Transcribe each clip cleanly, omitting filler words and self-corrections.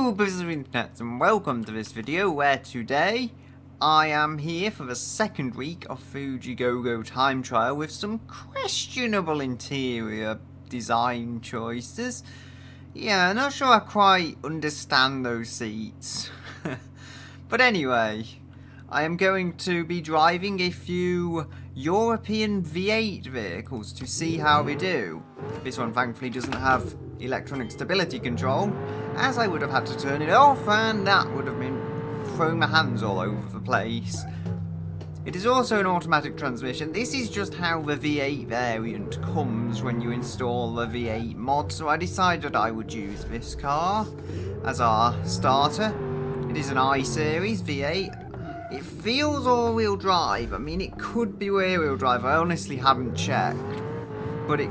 Hello, Business of Internet, and welcome to this video where today I am here for the second week of FGGTT time trial with some questionable interior design choices. Yeah, not sure I quite understand those seats. But anyway, I am going to be driving a few European V8 vehicles to see how we do. This one thankfully doesn't have electronic stability control, as I would have had to turn it off and that would have been throwing my hands all over the place. It is also an automatic transmission. This is just how the V8 variant comes when you install the V8 mod, so I decided I would use this car as our starter. It is an I-Series V8. It feels all-wheel drive. I mean, it could be rear-wheel drive. I honestly haven't checked, but it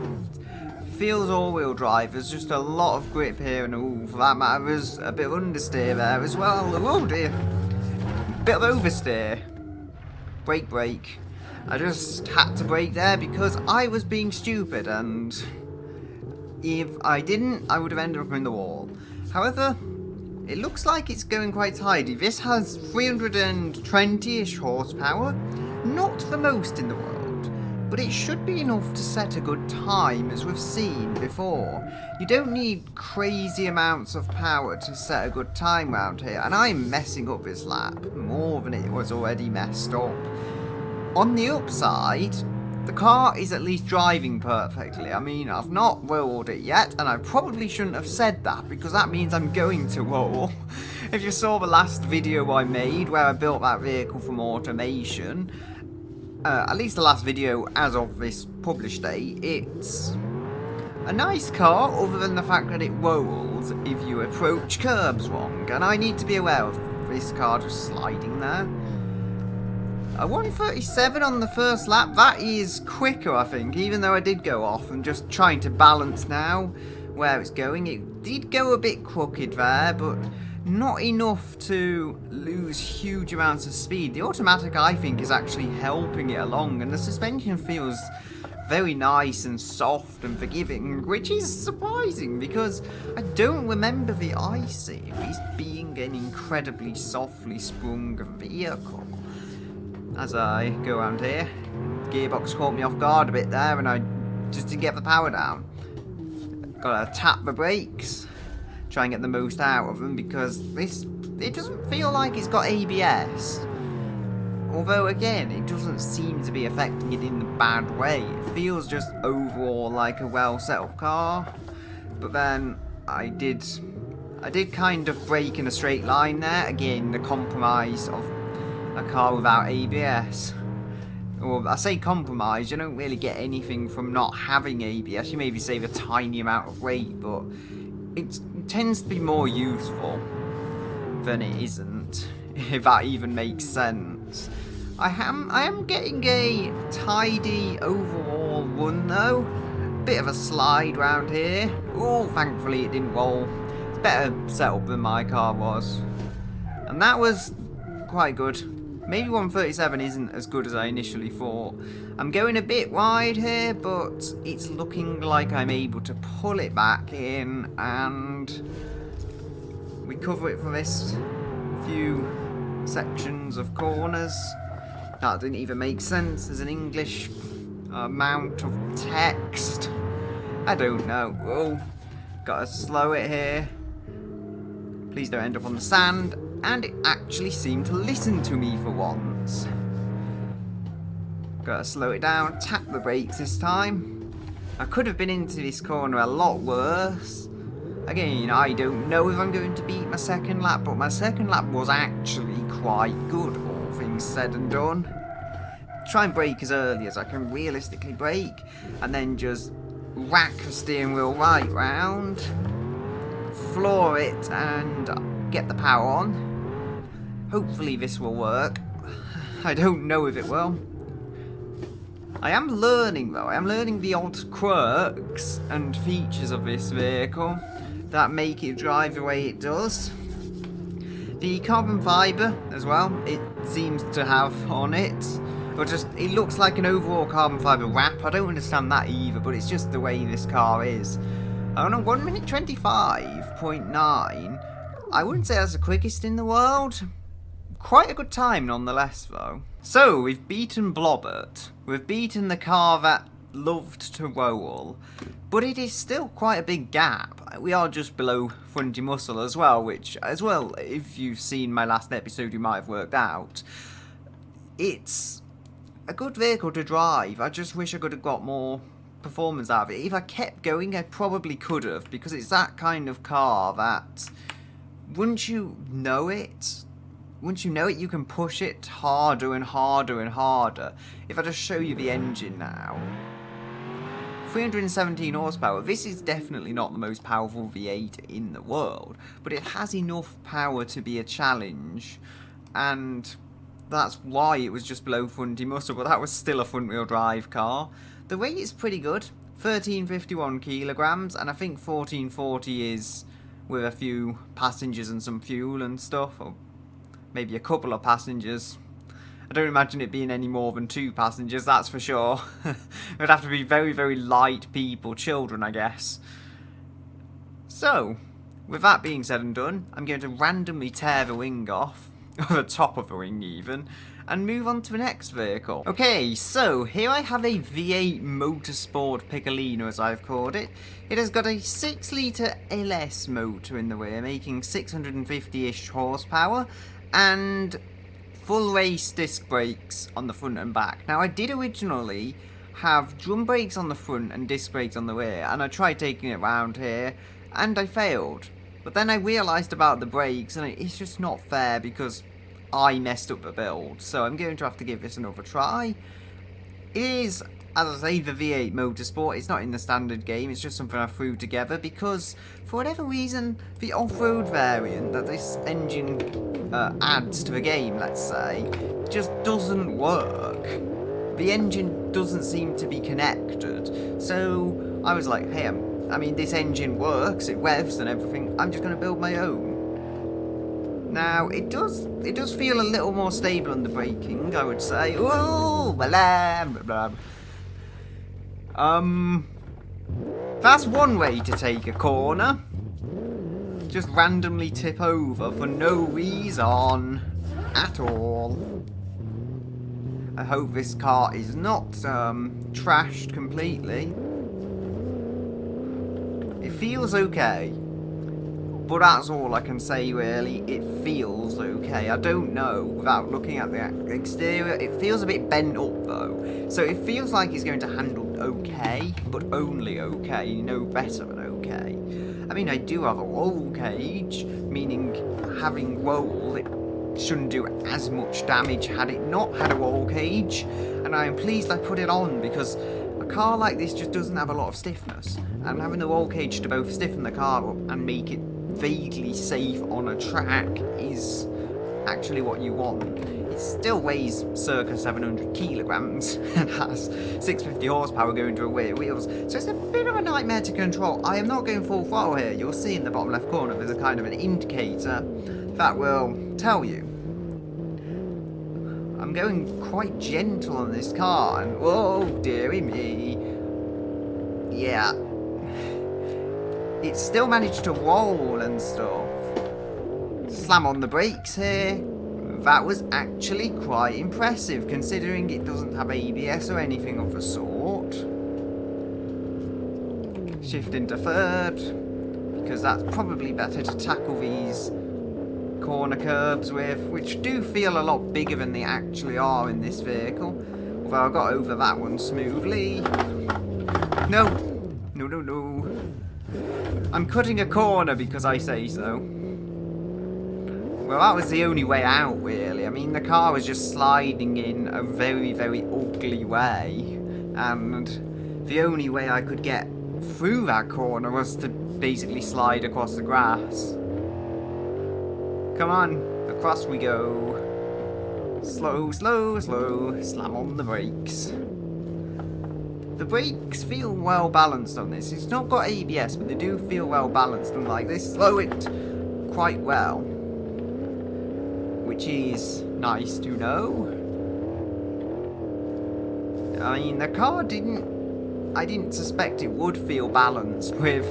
feels all-wheel drive. There's just a lot of grip here, and ooh, for that matter, there's a bit of understeer there as well. Oh dear, bit of oversteer. Brake. I just had to brake there because I was being stupid, and if I didn't, I would have ended up in the wall. However, it looks like it's going quite tidy. This has 320-ish horsepower, not the most in the world, but it should be enough to set a good time, as we've seen before. You don't need crazy amounts of power to set a good time round here, and I'm messing up this lap more than it was already messed up. On the upside, the car is at least driving perfectly. I mean, I've not rolled it yet, and I probably shouldn't have said that, because that means I'm going to roll. If you saw the last video I made, where I built that vehicle from automation, at least the last video as of this published date, it's a nice car, other than the fact that it rolls if you approach curbs wrong, and I need to be aware of this car just sliding there. A 1:37 on the first lap, that is quicker I think, even though I did go off. I'm just trying to balance now where it's going. It did go a bit crooked there, but not enough to lose huge amounts of speed. The automatic, I think, is actually helping it along, and the suspension feels very nice and soft and forgiving, which is surprising because I don't remember the I-Series being an incredibly softly sprung vehicle. As I go around here, gearbox caught me off guard a bit there, and I just didn't get the power down. Gotta tap the brakes, try and get the most out of them, because it doesn't feel like it's got ABS. Although again, it doesn't seem to be affecting it in a bad way. It feels just overall like a well set up car. But then I did kind of brake in a straight line there. Again, the compromise of a car without ABS. Or I say compromise, you don't really get anything from not having ABS. You maybe save a tiny amount of weight, but it tends to be more useful than it isn't, if that even makes sense. I am getting a tidy overall run though. Bit of a slide round here. Oh, thankfully it didn't roll. It's better set up than my car was. And that was quite good. Maybe 1:37 isn't as good as I initially thought. I'm going a bit wide here, but it's looking like I'm able to pull it back in and recover it from this few sections of corners. That didn't even make sense as an English amount of text. I don't know. Oh, gotta slow it here. Please don't end up on the sand. And it actually seemed to listen to me for once. Gotta slow it down, tap the brakes this time. I could have been into this corner a lot worse. Again, I don't know if I'm going to beat my second lap, but my second lap was actually quite good, all things said and done. Try and brake as early as I can realistically brake, and then just whack the steering wheel right round, floor it, and get the power on. Hopefully this will work. I don't know if it will. I am learning though. I am learning the odd quirks and features of this vehicle that make it drive the way it does. The carbon fibre as well, it seems to have on it. Or just, it looks like an overall carbon fibre wrap. I don't understand that either, but it's just the way this car is. I don't know, 1:25.9. I wouldn't say that's the quickest in the world. Quite a good time nonetheless, though. So, we've beaten Blobbert. We've beaten the car that loved to roll. But it is still quite a big gap. We are just below fronty muscle as well, which, as well, if you've seen my last episode, you might have worked out. It's a good vehicle to drive. I just wish I could have got more performance out of it. If I kept going, I probably could have, because it's that kind of car that, once you know it, you can push it harder and harder and harder. If I just show you the engine now. 317 horsepower. This is definitely not the most powerful V8 in the world, but it has enough power to be a challenge, and that's why it was just below fronty muscle, but that was still a front-wheel drive car. The weight is pretty good, 1351 kilograms, and I think 1440 is with a few passengers and some fuel and stuff, or maybe a couple of passengers. I don't imagine it being any more than 2 passengers, that's for sure. It would have to be very, very light people, children, I guess. So, with that being said and done, I'm going to randomly tear the wing off, or the top of the wing even, and move on to the next vehicle. Okay, so here I have a V8 Motorsport Piccolino, as I've called it. It has got a 6-litre LS motor in the rear, making 650-ish horsepower, and full race disc brakes on the front and back. Now, I did originally have drum brakes on the front and disc brakes on the rear, and I tried taking it round here, and I failed. But then I realised about the brakes, and it's just not fair because I messed up the build, so I'm going to have to give this another try. It is, as I say, the V8 Motorsport. It's not in the standard game, it's just something I threw together because, for whatever reason, the off-road variant that this engine adds to the game, let's say, just doesn't work. The engine doesn't seem to be connected, so I was like, hey, I mean, this engine works, it revs and everything, I'm just going to build my own. Now, it does feel a little more stable on the braking, I would say. Whoa, blah, blah, blah. That's one way to take a corner. Just randomly tip over for no reason at all. I hope this car is not trashed completely. It feels okay. But that's all I can say, really. It feels okay. I don't know, without looking at the exterior. It feels a bit bent up, though. So it feels like it's going to handle okay, but only okay. No better than okay. I mean, I do have a roll cage, meaning having roll, it shouldn't do as much damage had it not had a roll cage. And I am pleased I put it on, because a car like this just doesn't have a lot of stiffness. And having the roll cage to both stiffen the car up and make it vaguely safe on a track is actually what you want. It still weighs circa 700 kilograms and has 650 horsepower going to the rear wheels, so it's a bit of a nightmare to control. I am not going full throttle here. You'll see in the bottom left corner there's a kind of an indicator that will tell you. I'm going quite gentle on this car, and whoa, dearie me. Yeah. It still managed to roll and stuff. Slam on the brakes here. That was actually quite impressive, considering it doesn't have ABS or anything of the sort. Shift into third, because that's probably better to tackle these corner curbs with, which do feel a lot bigger than they actually are in this vehicle. Although I got over that one smoothly. No. No, no, no. I'm cutting a corner because I say so. Well, that was the only way out, really. I mean, the car was just sliding in a very, very ugly way. And the only way I could get through that corner was to basically slide across the grass. Come on, across we go. Slow, slow, slow. Slam on the brakes. The brakes feel well balanced on this. It's not got ABS, but they do feel well balanced, and like they slow it quite well, which is nice to know. I mean, the car I didn't suspect it would feel balanced with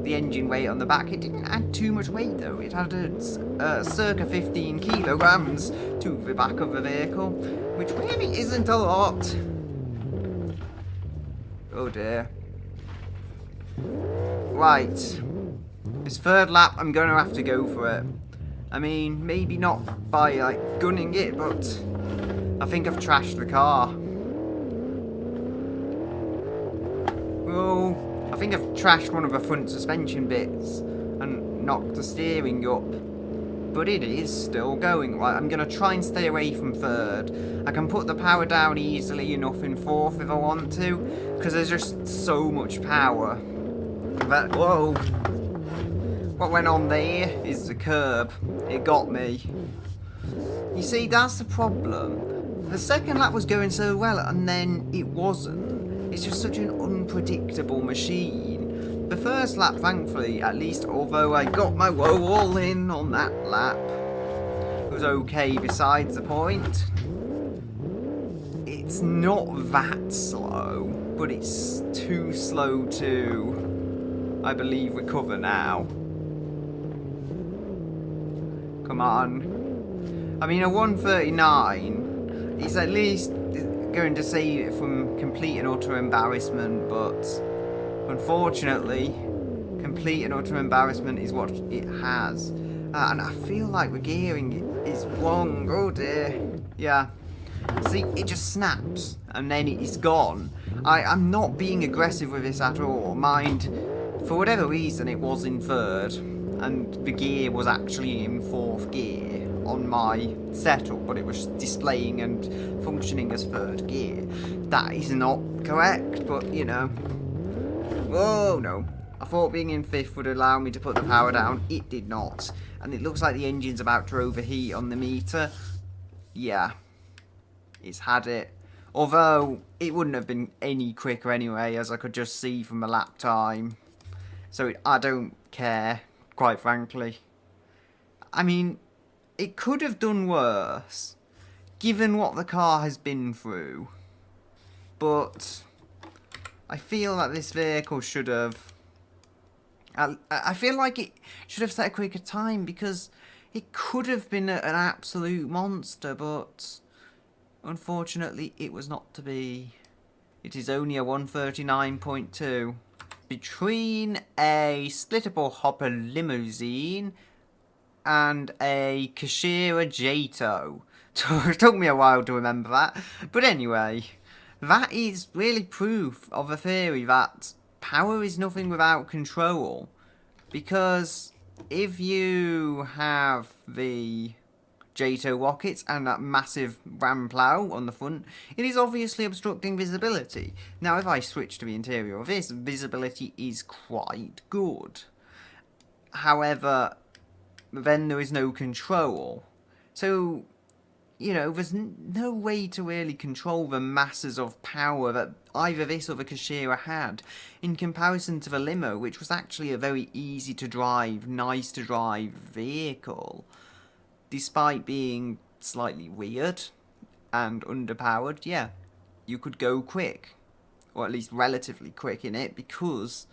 the engine weight on the back. It didn't add too much weight though. It added circa 15 kilograms to the back of the vehicle, which really isn't a lot. Oh dear. Right. This third lap, I'm going to have to go for it. I mean, maybe not by like gunning it, but I think I've trashed the car. Oh, I think I've trashed one of the front suspension bits and knocked the steering up. But it is still going. Right, I'm going to try and stay away from third. I can put the power down easily enough in fourth if I want to, because there's just so much power. But, whoa. What went on there is the curb. It got me. You see, that's the problem. The second lap was going so well, and then it wasn't. It's just such an unpredictable machine. The first lap, thankfully, at least, although I got my woe all in on that lap, it was okay besides the point. It's not that slow, but it's too slow to, I believe, recover now. Come on. I mean, a 139 is at least going to save it from complete and utter embarrassment, but unfortunately, complete and utter embarrassment is what it has. And I feel like the gearing is wrong. Oh dear. Yeah. See, it just snaps, and then it's gone. I'm not being aggressive with this at all. Mind, for whatever reason, it was in third. And the gear was actually in fourth gear on my setup, but it was displaying and functioning as third gear. That is not correct, but you know. Oh no. I thought being in fifth would allow me to put the power down. It did not. And it looks like the engine's about to overheat on the meter. Yeah. It's had it. Although, it wouldn't have been any quicker anyway, as I could just see from the lap time. So I don't care. Quite frankly. I mean, it could have done worse, given what the car has been through. But I feel that this vehicle should have... I feel like it should have set a quicker time, because it could have been an absolute monster, but unfortunately it was not to be. It is only a 139.2. Between a splittable hopper limousine and a Kashira Jato. It took me a while to remember that. But anyway, that is really proof of a theory that power is nothing without control. Because if you have the Jato rockets and that massive ram plow on the front, it is obviously obstructing visibility. Now if I switch to the interior of this, visibility is quite good. However, then there is no control. So, you know, there's no way to really control the masses of power that either this or the Kashira had, in comparison to the limo, which was actually a very easy to drive, nice to drive vehicle. Despite being slightly weird and underpowered, yeah, you could go quick, or at least relatively quick in it, because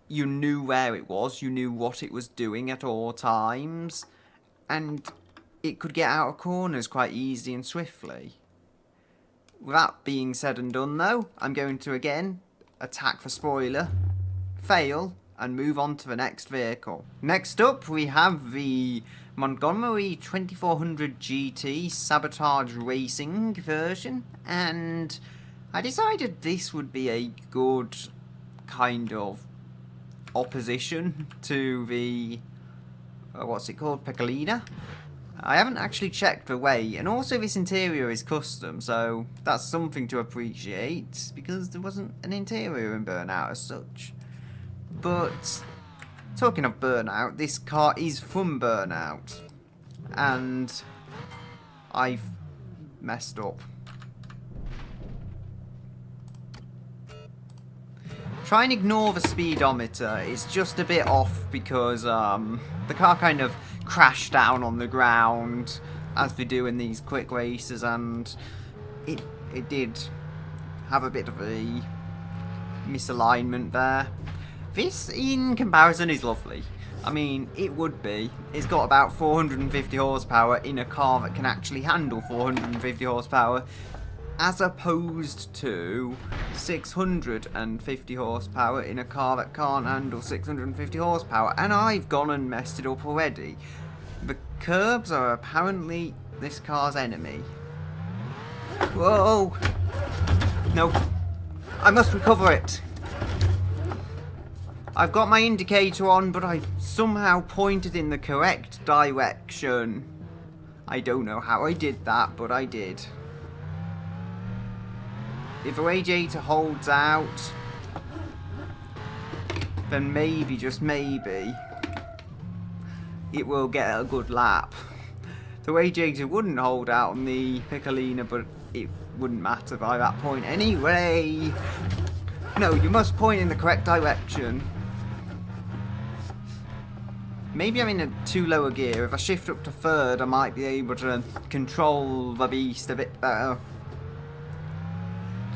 you knew where it was, you knew what it was doing at all times, and it could get out of corners quite easy and swiftly. With that being said and done though, I'm going to again attack for spoiler, fail, and move on to the next vehicle. Next up we have the Montgomery 2400 GT Sabotage Racing version, and I decided this would be a good kind of opposition to the, what's it called, Pecolina. I haven't actually checked the weight, and also this interior is custom, so that's something to appreciate, because there wasn't an interior in Burnout as such. But talking of Burnout, this car is from Burnout, and I've messed up. Try and ignore the speedometer, it's just a bit off because the car kind of crashed down on the ground, as they do in these quick races, and it did have a bit of a misalignment there. This, in comparison, is lovely. I mean, it would be. It's got about 450 horsepower in a car that can actually handle 450 horsepower, as opposed to 650 horsepower in a car that can't handle 650 horsepower. And I've gone and messed it up already. The curbs are apparently this car's enemy. Whoa! No. I must recover it. I've got my indicator on, but I somehow pointed in the correct direction. I don't know how I did that, but I did. If the radiator holds out, then maybe, just maybe, it will get a good lap. The radiator wouldn't hold out on the Piccolina, but it wouldn't matter by that point anyway. No, you must point in the correct direction. Maybe I'm in a too low a gear. If I shift up to third, I might be able to control the beast a bit better.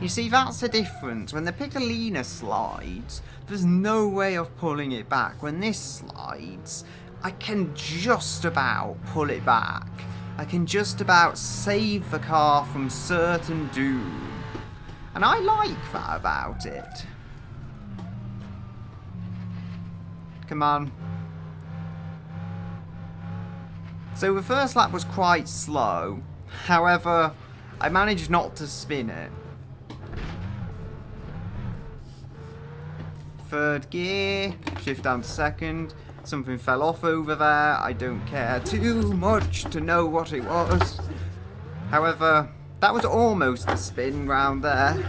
You see, that's the difference. When the Piccolina slides, there's no way of pulling it back. When this slides, I can just about pull it back. I can just about save the car from certain doom. And I like that about it. Come on. So the first lap was quite slow. However, I managed not to spin it. Third gear, shift down to second. Something fell off over there. I don't care too much to know what it was. However, that was almost a spin round there.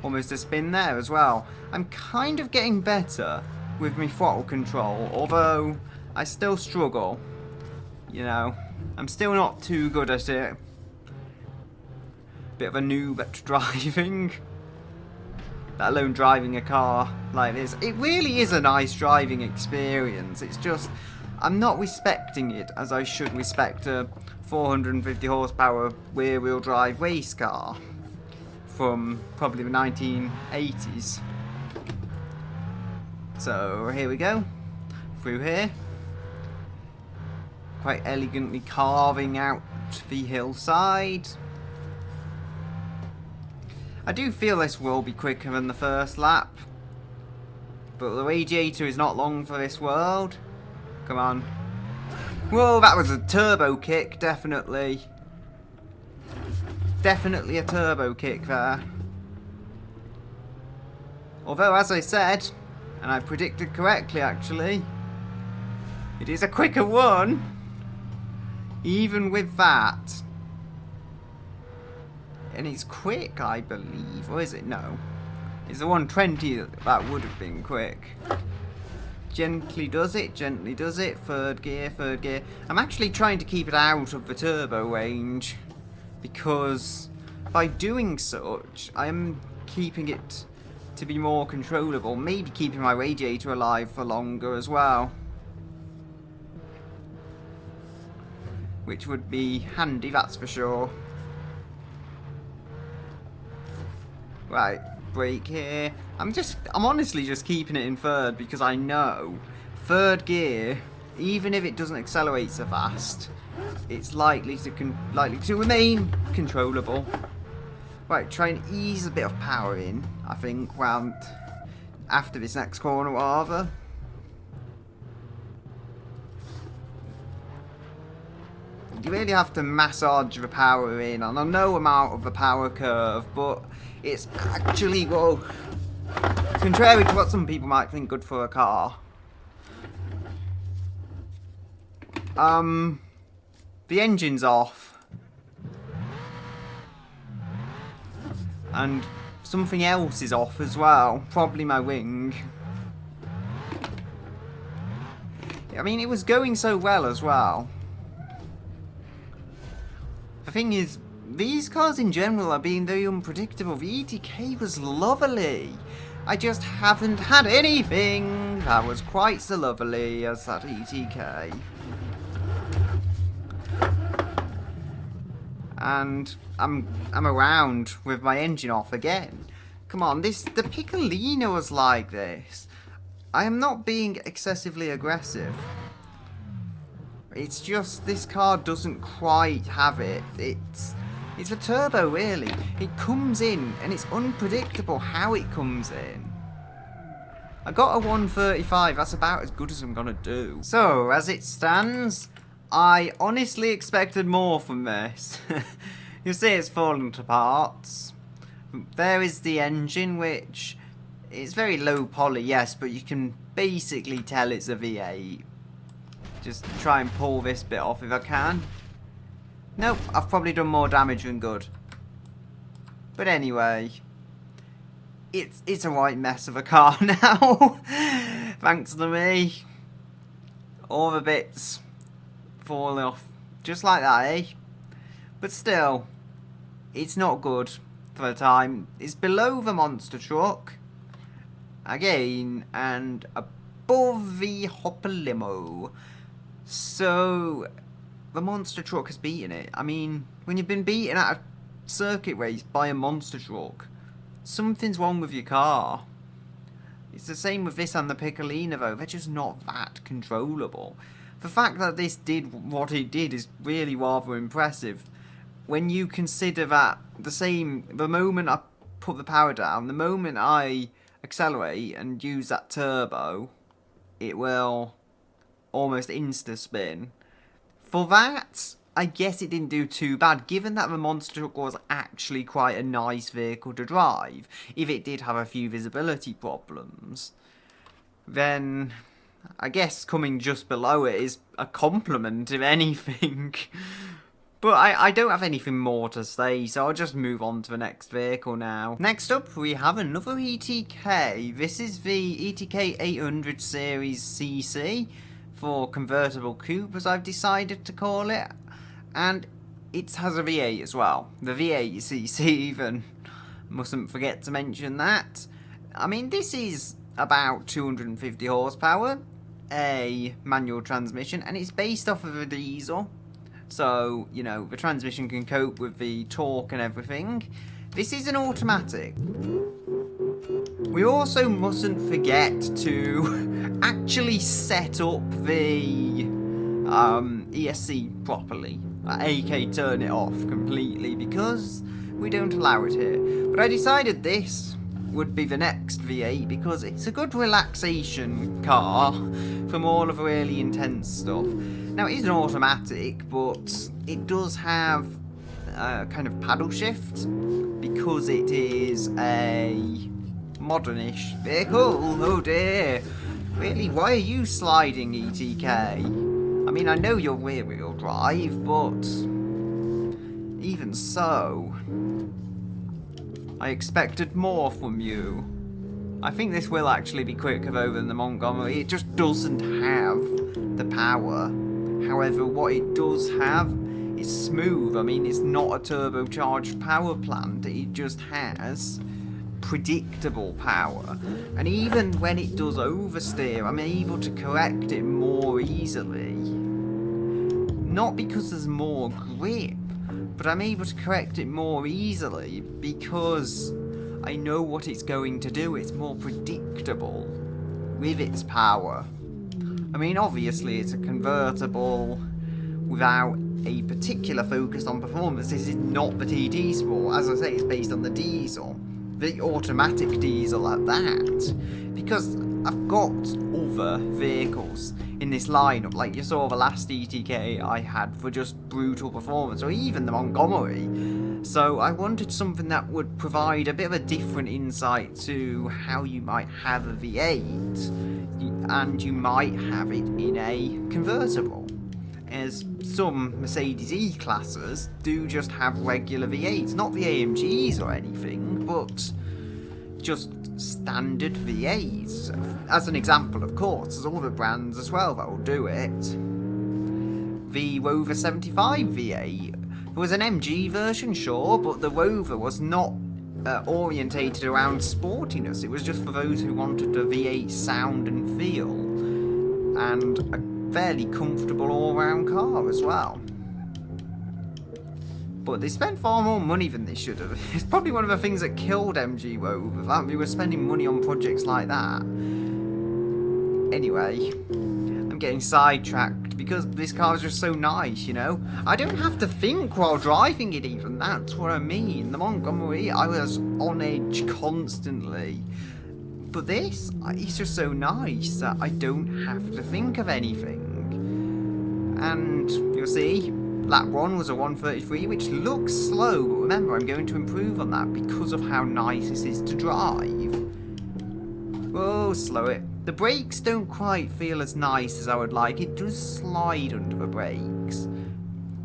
Almost a spin there as well. I'm kind of getting better with my throttle control, although I still struggle. You know, I'm still not too good at it. Bit of a noob at driving. Let alone driving a car like this. It really is a nice driving experience. It's just, I'm not respecting it as I should respect a 450 horsepower rear-wheel drive race car from probably the 1980s. So here we go, through here. Quite elegantly carving out the hillside. I do feel this will be quicker than the first lap, but the radiator is not long for this world. Come on. Whoa, that was a turbo kick, definitely. Definitely a turbo kick there. Although, as I said, and I predicted correctly actually, it is a quicker one. Even with that. And it's quick, I believe. Or is it? No. It's the 120 that would have been quick. Gently does it, gently does it. Third gear, third gear. I'm actually trying to keep it out of the turbo range, because by doing such, I am keeping it to be more controllable. Maybe keeping my radiator alive for longer as well. Which would be handy, that's for sure. Right, brake here. I'm honestly just keeping it in third because I know third gear, even if it doesn't accelerate so fast, it's likely to remain controllable. Right, try and ease a bit of power in, I think, round after this next corner rather. You really have to massage the power in on a no amount of the power curve, but it's actually, whoa, contrary to what some people might think, good for a car. The engine's off. And something else is off as well, probably my wing. I mean, it was going so well as well. The thing is, these cars in general are being very unpredictable. The ETK was lovely. I just haven't had anything that was quite so lovely as that ETK. And I'm around with my engine off again. Come on, the Piccolina was like this. I am not being excessively aggressive. It's just this car doesn't quite have it. It's a turbo, really. It comes in, and it's unpredictable how it comes in. I got a 135, that's about as good as I'm gonna do. So, as it stands, I honestly expected more from this. You'll see it's fallen to parts. There is the engine, which is very low poly, yes, but you can basically tell it's a V8. Just try and pull this bit off if I can. Nope, I've probably done more damage than good. But anyway, it's a right mess of a car now. Thanks to me. All the bits falling off. Just like that, eh? But still, it's not good for the time. It's below the monster truck. Again, and above the hopper limo. So, the monster truck has beaten it. I mean, when you've been beaten at a circuit race by a monster truck, something's wrong with your car. It's the same with this and the Piccolina though, they're just not that controllable. The fact that this did what it did is really rather impressive. When you consider that the moment I put the power down, the moment I accelerate and use that turbo, it will almost insta-spin. For that, I guess it didn't do too bad, given that the monster truck was actually quite a nice vehicle to drive. If it did have a few visibility problems, then I guess coming just below it is a compliment, if anything. But I don't have anything more to say, so I'll just move on to the next vehicle now. Next up, we have another ETK. This is the ETK 800 Series CC, for convertible coupe, as I've decided to call it. And it has a V8 as well. The V8 CC even. Mustn't forget to mention that. I mean, this is about 250 horsepower, a manual transmission, and it's based off of a diesel. So, you know, the transmission can cope with the torque and everything. This is an automatic. We also mustn't forget to actually set up the ESC properly. AK turn it off completely, because we don't allow it here. But I decided this would be the next V8 because it's a good relaxation car from all of the really intense stuff. Now, it is an automatic, but it does have a kind of paddle shift because it is a modernish vehicle. Oh dear. Really, why are you sliding, ETK? I mean, I know you're rear-wheel drive, but even so, I expected more from you. I think this will actually be quicker though than the Montgomery. It just doesn't have the power. However, what it does have is smooth. I mean, it's not a turbocharged power plant. It just has predictable power. And even when it does oversteer, I'm able to correct it more easily. Not because there's more grip, but I'm able to correct it more easily because I know what it's going to do. It's more predictable with its power. I mean, obviously it's a convertible without a particular focus on performance. This is not the TT Sport. As I say, it's based on the diesel. The automatic diesel at that. Because I've got other vehicles in this lineup, like you saw the last ETK I had for just brutal performance, or even the Montgomery. So I wanted something that would provide a bit of a different insight to how you might have a V8, and you might have it in a convertible. As some Mercedes E-classes do just have regular V8s, not the AMGs or anything, but just standard V8s. As an example, of course, there's other brands as well that will do it. The Rover 75 V8. There was an MG version, sure, but the Rover was not orientated around sportiness. It was just for those who wanted the V8 sound and feel, and a fairly comfortable all-round car as well. But they spent far more money than they should have. It's probably one of the things that killed MG Rover, that we were spending money on projects like that. Anyway, I'm getting sidetracked because this car is just so nice, you know? I don't have to think while driving it even, that's what I mean. The Montgomery, I was on edge constantly. But this, it's just so nice that I don't have to think of anything. And you'll see, lap 1 was a 1:33, which looks slow, but remember, I'm going to improve on that because of how nice this is to drive. Oh, slow it. The brakes don't quite feel as nice as I would like. It does slide under the brakes.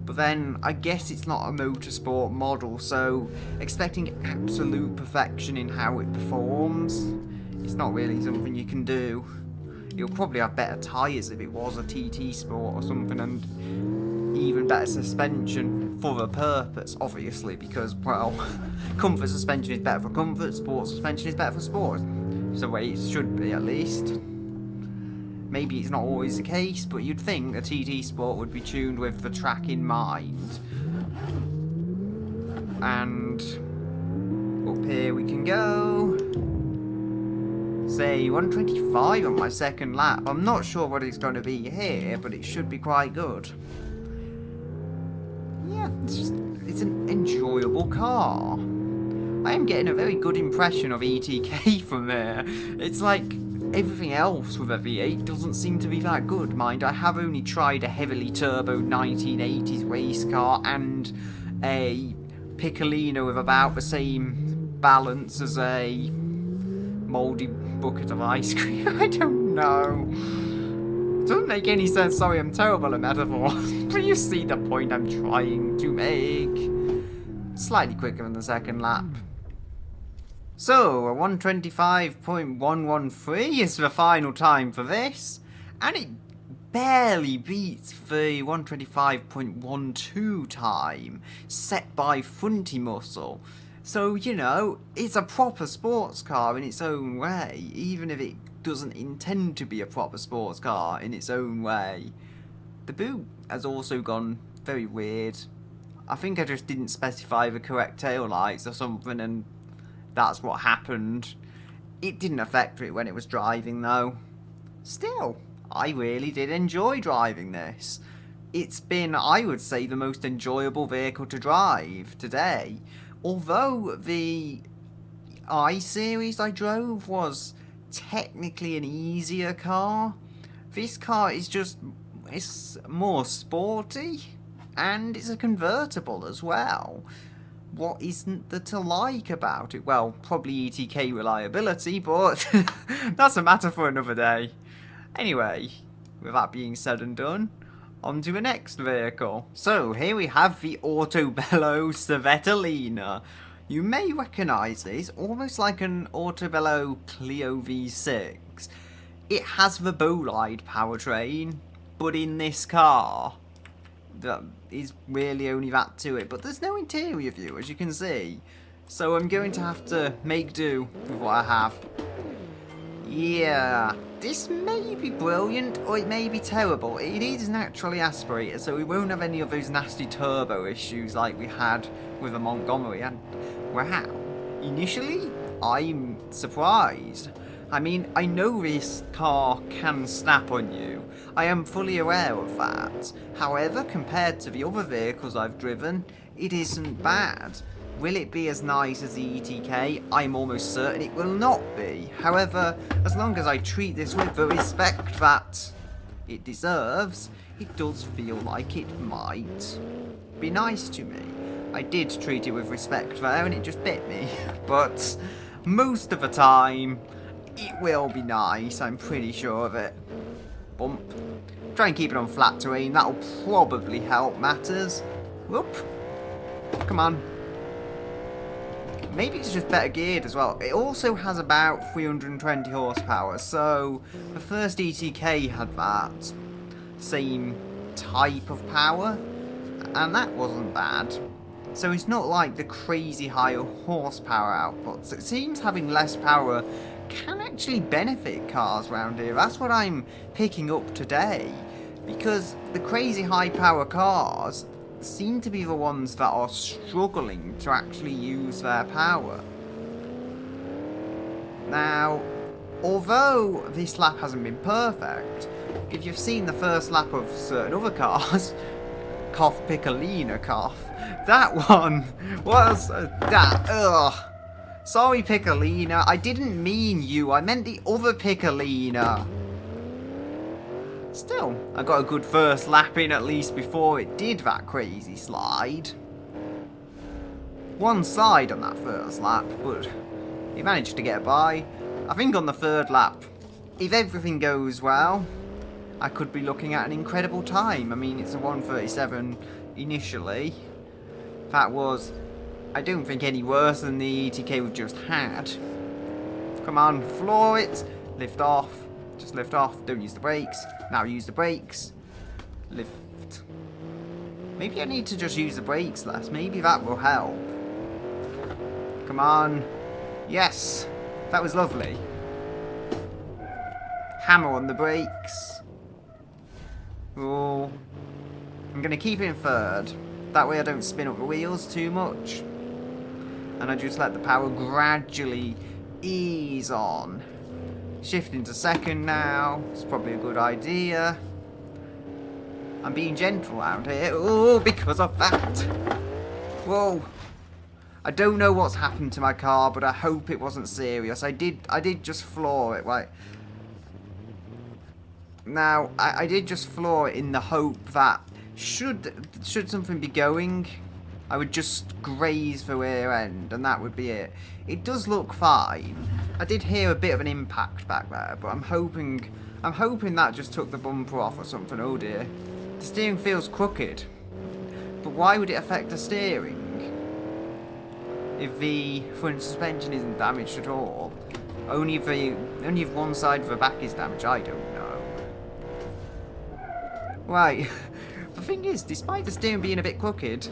But then, I guess it's not a motorsport model, so expecting absolute perfection in how it performs, it's not really something you can do. You'll probably have better tyres if it was a TT Sport or something, and even better suspension for the purpose, obviously, because, well, comfort suspension is better for comfort, sport suspension is better for sport. It's the way it should be, at least. Maybe it's not always the case, but you'd think a TT Sport would be tuned with the track in mind. And up here we can go. Say 125 on my second lap. I'm not sure what it's going to be here, but it should be quite good. Yeah, it's an enjoyable car. I am getting a very good impression of ETK from there. It's like everything else with a V8 doesn't seem to be that good. Mind, I have only tried a heavily turbo 1980s race car and a Piccolino with about the same balance as a mouldy bucket of ice cream. I don't know. It doesn't make any sense. Sorry, I'm terrible at metaphors. But you see the point I'm trying to make. Slightly quicker than the second lap. So, a 125.113 is the final time for this, and it barely beats the 125.12 time set by Funty Muscle. So, you know, it's a proper sports car in its own way, even if it doesn't intend to be a proper sports car in its own way. The boot has also gone very weird. I think I just didn't specify the correct taillights or something, and that's what happened. It didn't affect it when it was driving though. Still, I really did enjoy driving this. It's been, I would say, the most enjoyable vehicle to drive today. Although the I-Series I drove was technically an easier car, this car is just, it's more sporty, and it's a convertible as well. What isn't there to like about it? Well, probably ETK reliability, but that's a matter for another day. Anyway, with that being said and done, on to the next vehicle. So, here we have the Autobello Svetlana. You may recognise this, almost like an Autobello Clio V6. It has the Bolide powertrain, but in this car, that is really only that to it, but there's no interior view, as you can see, so I'm going to have to make do with what I have. Yeah, this may be brilliant or it may be terrible. It is naturally aspirated, so we won't have any of those nasty turbo issues like we had with the Montgomery, and wow, initially I'm surprised. I mean, I know this car can snap on you. I am fully aware of that. However, compared to the other vehicles I've driven, it isn't bad. Will it be as nice as the ETK? I'm almost certain it will not be. However, as long as I treat this with the respect that it deserves, it does feel like it might be nice to me. I did treat it with respect there and it just bit me. But most of the time, it will be nice, I'm pretty sure of it. Bump. Try and keep it on flat terrain, that'll probably help matters. Whoop. Come on. Maybe it's just better geared as well. It also has about 320 horsepower, so the first ETK had that same type of power, and that wasn't bad. So it's not like the crazy high horsepower outputs. It seems having less power can actually benefit cars around here. That's what I'm picking up today, because the crazy high power cars seem to be the ones that are struggling to actually use their power. Now, although this lap hasn't been perfect, if you've seen the first lap of certain other cars, cough Piccolina cough, that one was ugh. Sorry Piccolina, I didn't mean you, I meant the other Piccolina. Still, I got a good first lap in at least before it did that crazy slide. One side on that first lap, but he managed to get by. I think on the third lap, if everything goes well, I could be looking at an incredible time. I mean, it's a 1:37 initially. That was, I don't think, any worse than the ETK we've just had. Come on, floor it, lift off, just lift off, don't use the brakes. Now use the brakes, lift. Maybe I need to just use the brakes less, maybe that will help. Come on, yes, that was lovely. Hammer on the brakes. Oh, I'm going to keep it in third. That way I don't spin up the wheels too much. And I just let the power gradually ease on. Shifting to second now. It's probably a good idea. I'm being gentle out here. Oh, because of that. Whoa. I don't know what's happened to my car, but I hope it wasn't serious. I did just floor it, right? Now, I did just floor it in the hope that should something be going, I would just graze the rear end and that would be it. It does look fine. I did hear a bit of an impact back there, but I'm hoping that just took the bumper off or something. Oh dear. The steering feels crooked. But why would it affect the steering? If the front suspension isn't damaged at all. Only if one side of the back is damaged, I don't know. Right, the thing is, despite the steering being a bit crooked,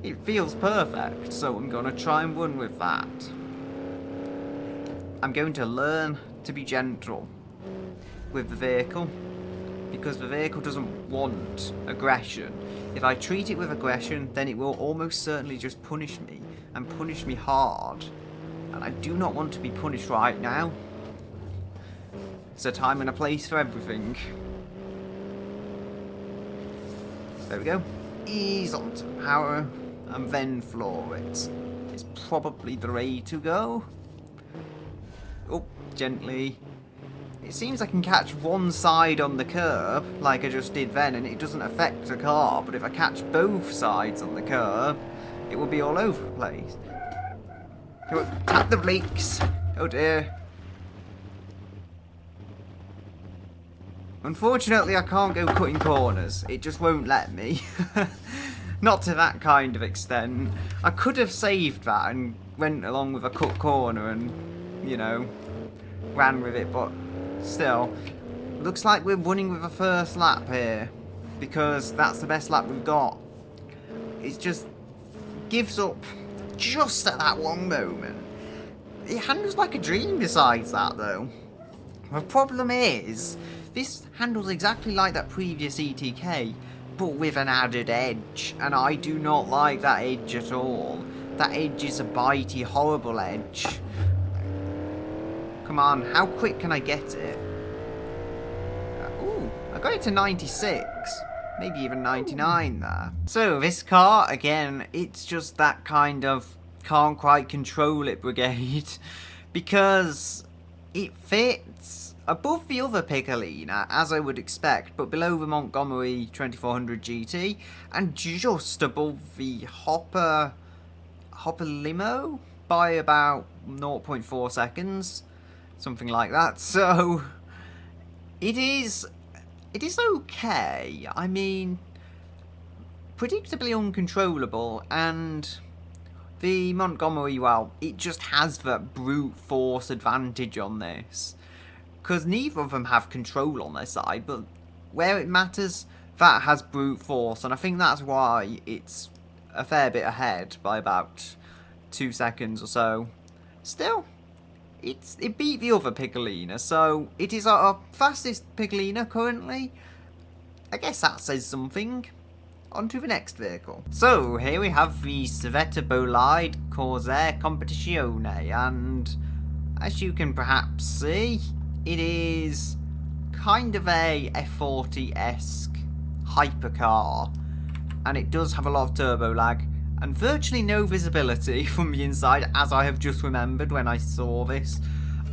it feels perfect, so I'm going to try and run with that. I'm going to learn to be gentle with the vehicle, because the vehicle doesn't want aggression. If I treat it with aggression, then it will almost certainly just punish me, and punish me hard. And I do not want to be punished right now. There's a time and a place for everything. There we go. Ease onto power and then floor it. It's probably the way to go. Oh, gently. It seems I can catch one side on the curb, like I just did then, and it doesn't affect the car. But if I catch both sides on the curb, it will be all over the place. Tap the brakes. Oh dear. Unfortunately, I can't go cutting corners. It just won't let me. Not to that kind of extent. I could have saved that and went along with a cut corner and, you know, ran with it, but still. Looks like we're running with a first lap here, because that's the best lap we've got. It just gives up just at that one moment. It handles like a dream besides that, though. The problem is, this handles exactly like that previous ETK, but with an added edge, and I do not like that edge at all. That edge is a bitey, horrible edge. Come on, how quick can I get it? Ooh, I got it to 96, maybe even 99 there. So this car, again, it's just that kind of can't quite control it brigade, because it fits above the other Piccolina, as I would expect, but below the Montgomery 2400 GT, and just above the Hopper Limo by about 0.4 seconds, something like that. So it is okay. I mean, predictably uncontrollable, and the Montgomery, well, it just has that brute force advantage on this. Because neither of them have control on their side, but where it matters, that has brute force. And I think that's why it's a fair bit ahead by about 2 seconds or so. Still, it beat the other Piccolina, so it is our fastest Piccolina currently. I guess that says something. On to the next vehicle. So, here we have the Gt Sabotage Corsair Competizione, and as you can perhaps see, it is kind of a F40-esque hypercar, and it does have a lot of turbo lag and virtually no visibility from the inside, as I have just remembered when I saw this.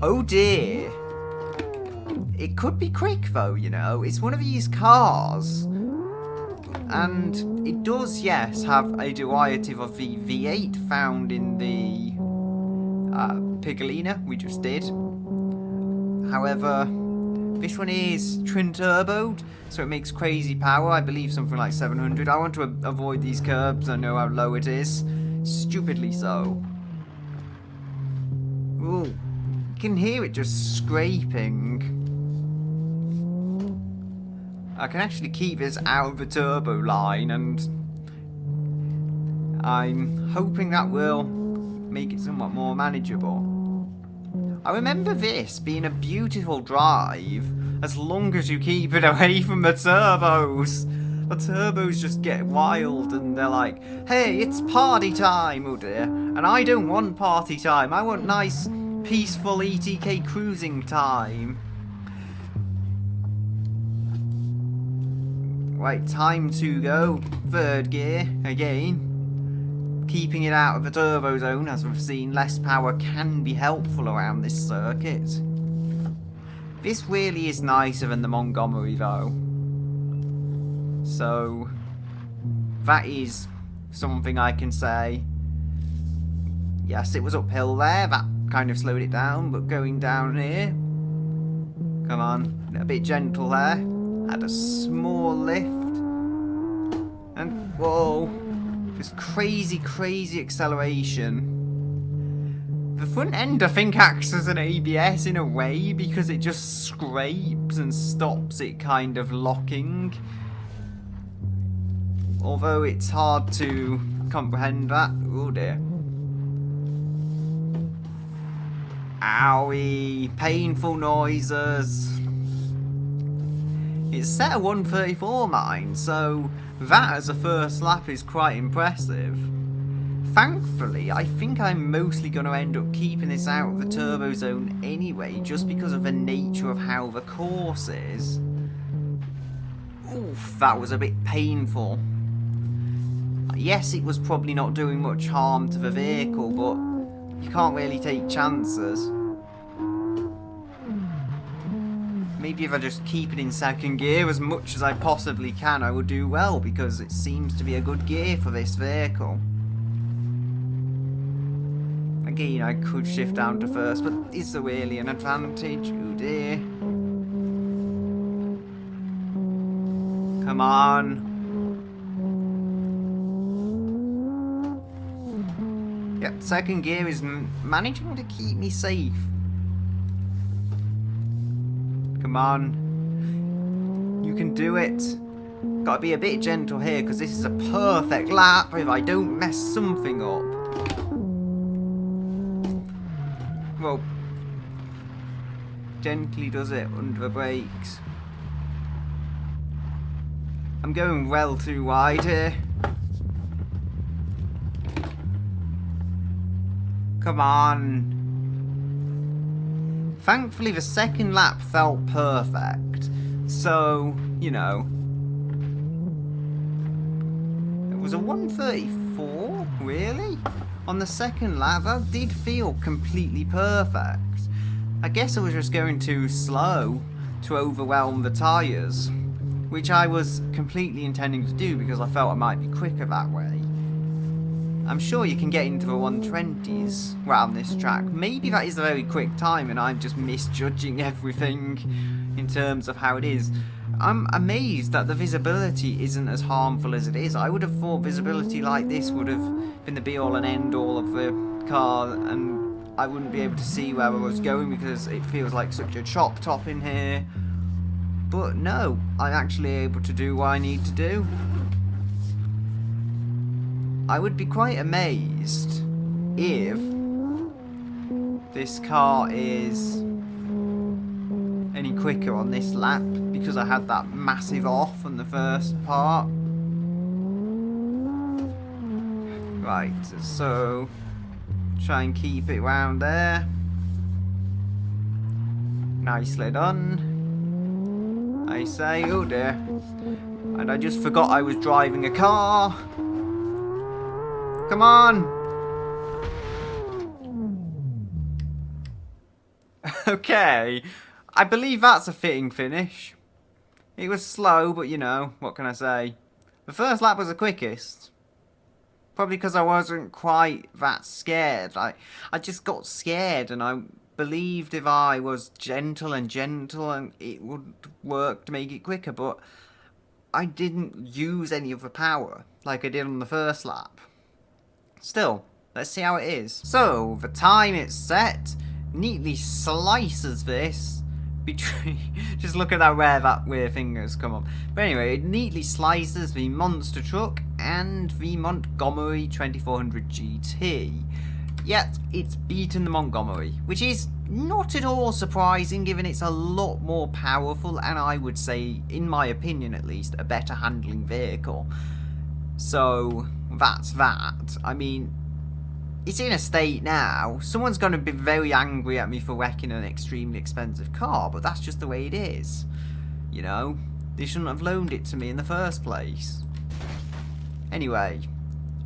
Oh dear. It could be quick though, you know. It's one of these cars. And it does, yes, have a derivative of the V8 found in the Piccolina we just did. However, this one is twin-turboed, so it makes crazy power. I believe something like 700. I want to avoid these curbs. I know how low it is. Stupidly so. Ooh, you can hear it just scraping. I can actually keep this out of the turbo line, and I'm hoping that will make it somewhat more manageable. I remember this being a beautiful drive as long as you keep it away from the turbos. The turbos just get wild and they're like, hey, it's party time, oh dear. And I don't want party time. I want nice, peaceful ETK cruising time. Right, time to go. Third gear again. Keeping it out of the turbo zone, as we've seen, less power can be helpful around this circuit. This really is nicer than the Montgomery though. So, that is something I can say. Yes, it was uphill there, that kind of slowed it down, but going down here, come on, a bit gentle there, had a small lift, and whoa, this crazy acceleration. The front end I think acts as an ABS in a way, because it just scrapes and stops it kind of locking. Although it's hard to comprehend that. Oh dear. Owie, painful noises. It's set at 134 mine, so that as a first lap is quite impressive. Thankfully, I think I'm mostly going to end up keeping this out of the turbo zone anyway, just because of the nature of how the course is. Oof, that was a bit painful. Yes, it was probably not doing much harm to the vehicle, but you can't really take chances. Maybe if I just keep it in second gear as much as I possibly can, I will do well, because it seems to be a good gear for this vehicle. Again, I could shift down to first, but is there really an advantage? Oh dear. Come on. Yep, second gear is managing to keep me safe. Come on. You can do it. Gotta be a bit gentle here, because this is a perfect lap if I don't mess something up. Well, gently does it under the brakes. I'm going well too wide here. Come on. Thankfully, the second lap felt perfect. So, you know. It was a 134? Really? On the second lap, that did feel completely perfect. I guess I was just going too slow to overwhelm the tyres, which I was completely intending to do because I felt I might be quicker that way. I'm sure you can get into the 120s around this track. Maybe that is a very quick time and I'm just misjudging everything in terms of how it is. I'm amazed that the visibility isn't as harmful as it is. I would have thought visibility like this would have been the be-all and end-all of the car, and I wouldn't be able to see where I was going because it feels like such a chop top in here. But no, I'm actually able to do what I need to do. I would be quite amazed if this car is any quicker on this lap, because I had that massive off on the first part. Right, so try and keep it round there. Nicely done. I say, oh dear. And I just forgot I was driving a car. Come on. Okay. I believe that's a fitting finish. It was slow, but you know, what can I say? The first lap was the quickest. Probably because I wasn't quite that scared. I just got scared and I believed if I was gentle and it would work to make it quicker, but I didn't use any of the power like I did on the first lap. Still, let's see how it is. So, the time it's set neatly slices this between... just look at that where fingers come up. But anyway, it neatly slices the monster truck and the Montgomery 2400 GT. Yet, it's beaten the Montgomery, which is not at all surprising given it's a lot more powerful and I would say, in my opinion at least, a better handling vehicle. So, that's that. I mean, it's in a state now. Someone's going to be very angry at me for wrecking an extremely expensive car, but that's just the way it is. You know, they shouldn't have loaned it to me in the first place. Anyway,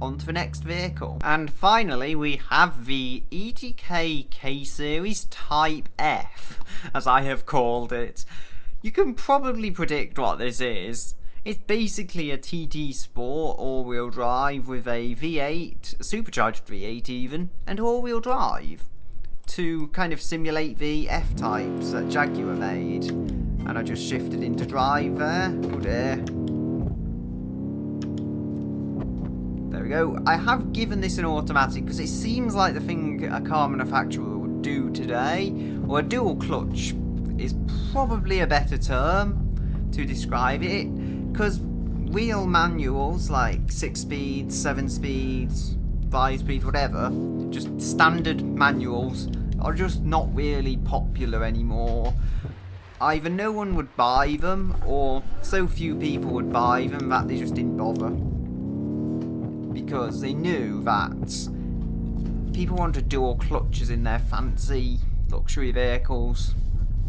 on to the next vehicle. And finally, we have the ETK K-Series Type F, as I have called it. You can probably predict what this is. It's basically a TT Sport all-wheel drive with a V8, supercharged V8 even, and all-wheel drive to kind of simulate the F-types that Jaguar made. And I just shifted into drive there. Oh dear. There we go. I have given this an automatic because it seems like the thing a car manufacturer would do today, or a dual clutch is probably a better term to describe it. Because wheel manuals like 6 speeds, 7 speeds, 5 speeds, whatever, just standard manuals are just not really popular anymore. Either no one would buy them or so few people would buy them that they just didn't bother. Because they knew that people wanted dual clutches in their fancy luxury vehicles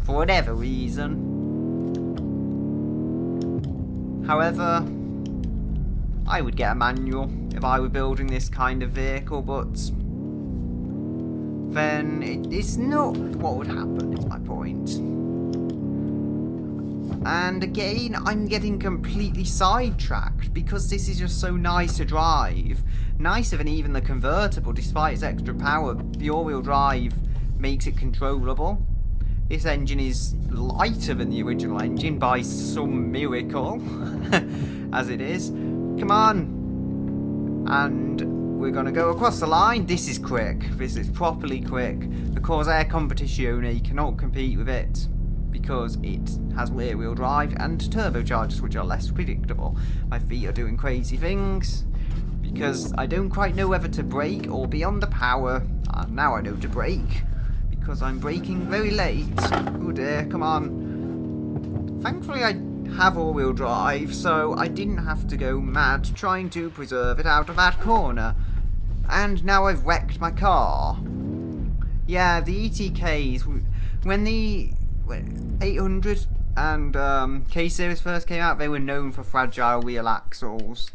for whatever reason. However, I would get a manual if I were building this kind of vehicle, but then it's not what would happen, is my point. And again, I'm getting completely sidetracked because this is just so nice to drive. Nicer than even the convertible, despite its extra power. The all-wheel drive makes it controllable. This engine is lighter than the original engine by some miracle, as it is. Come on! And we're going to go across the line. This is quick. This is properly quick. The Corsair Competizione cannot compete with it because it has rear-wheel drive and turbochargers, which are less predictable. My feet are doing crazy things because I don't quite know whether to brake or be on the power. Now I know to brake. Because I'm braking very late. Oh dear, come on. Thankfully I have all-wheel drive, so I didn't have to go mad trying to preserve it out of that corner. And now I've wrecked my car. Yeah, the ETKs, when the 800 and K-Series first came out, they were known for fragile wheel axles.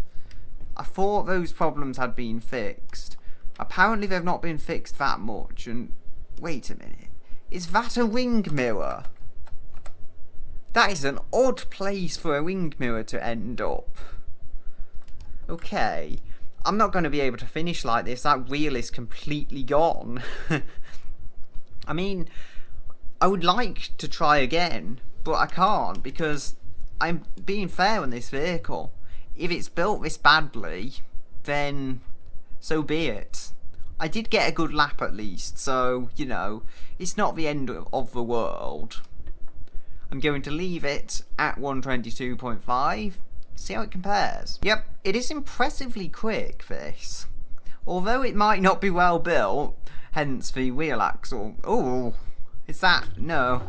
I thought those problems had been fixed. Apparently they've not been fixed that much, and wait a minute, is that a wing mirror? That is an odd place for a wing mirror to end up. Okay, I'm not going to be able to finish like this, that wheel is completely gone. I mean, I would like to try again, but I can't because I'm being fair on this vehicle. If it's built this badly, then so be it. I did get a good lap at least, so, you know, it's not the end of the world. I'm going to leave it at 122.5, see how it compares. Yep, it is impressively quick, this. Although it might not be well built, hence the wheel axle. Oh, is that? No,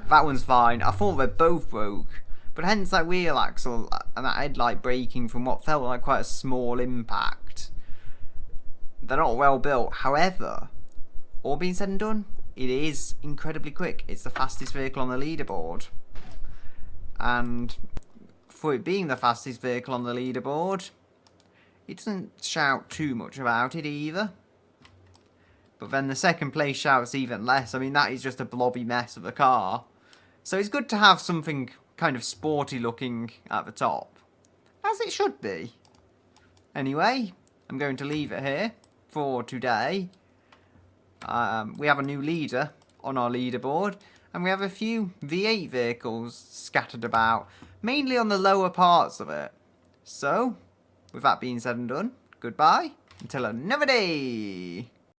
that one's fine. I thought they both broke. But hence that wheel axle and that headlight braking from what felt like quite a small impact. They're not well built. However, all being said and done, it is incredibly quick. It's the fastest vehicle on the leaderboard. And for it being the fastest vehicle on the leaderboard, it doesn't shout too much about it either. But then the second place shouts even less. I mean, that is just a blobby mess of a car. So it's good to have something kind of sporty looking at the top. As it should be. Anyway, I'm going to leave it here for today. We have a new leader on our leaderboard. And we have a few V8 vehicles scattered about. Mainly on the lower parts of it. So, with that being said and done, goodbye. Until another day.